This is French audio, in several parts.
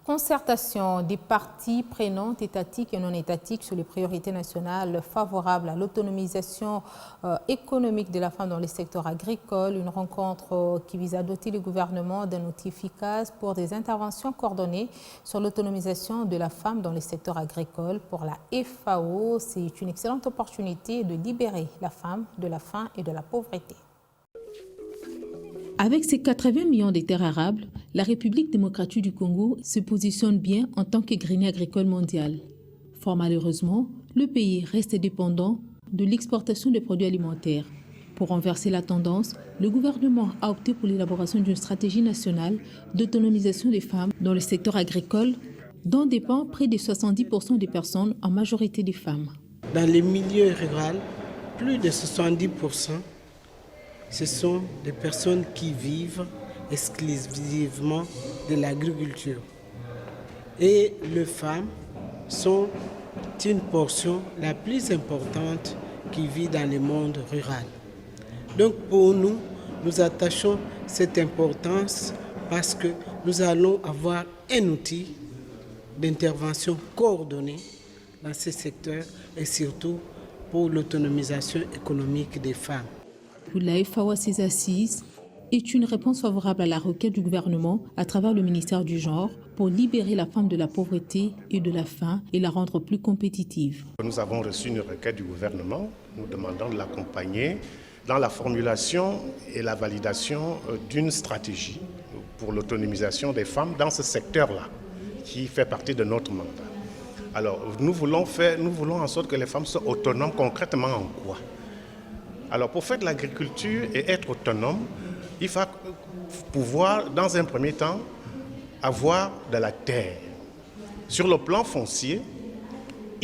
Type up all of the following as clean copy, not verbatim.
Concertation des parties prenantes étatiques et non étatiques sur les priorités nationales favorables à l'autonomisation économique de la femme dans le secteur agricole. Une rencontre qui vise à doter le gouvernement d'un outil efficace pour des interventions coordonnées sur l'autonomisation de la femme dans le secteur agricole. Pour la FAO, c'est une excellente opportunité de libérer la femme de la faim et de la pauvreté. Avec ses 80 millions de terres arables, la République démocratique du Congo se positionne bien en tant que grenier agricole mondial. Fort malheureusement, le pays reste dépendant de l'exportation des produits alimentaires. Pour renverser la tendance, le gouvernement a opté pour l'élaboration d'une stratégie nationale d'autonomisation des femmes dans le secteur agricole, dont dépend près de 70% des personnes, en majorité des femmes. Dans les milieux ruraux, plus de 70%, ce sont des personnes qui vivent exclusivement de l'agriculture. Et les femmes sont une portion la plus importante qui vit dans le monde rural. Donc pour nous, nous attachons cette importance parce que nous allons avoir un outil d'intervention coordonnée dans ce secteur et surtout pour l'autonomisation économique des femmes. Pour la FAO, ces assises est une réponse favorable à la requête du gouvernement à travers le ministère du Genre pour libérer la femme de la pauvreté et de la faim et la rendre plus compétitive. Nous avons reçu une requête du gouvernement nous demandant de l'accompagner dans la formulation et la validation d'une stratégie pour l'autonomisation des femmes dans ce secteur-là, qui fait partie de notre mandat. Alors, nous voulons en sorte que les femmes soient autonomes concrètement en quoi ? Alors, pour faire de l'agriculture et être autonome, il faut pouvoir, dans un premier temps, avoir de la terre. Sur le plan foncier,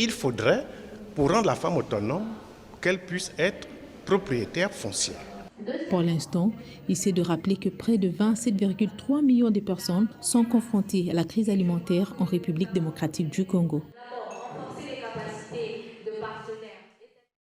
il faudrait, pour rendre la femme autonome, qu'elle puisse être propriétaire foncière. Pour l'instant, il s'est de rappeler que près de 27,3 millions de personnes sont confrontées à la crise alimentaire en République démocratique du Congo.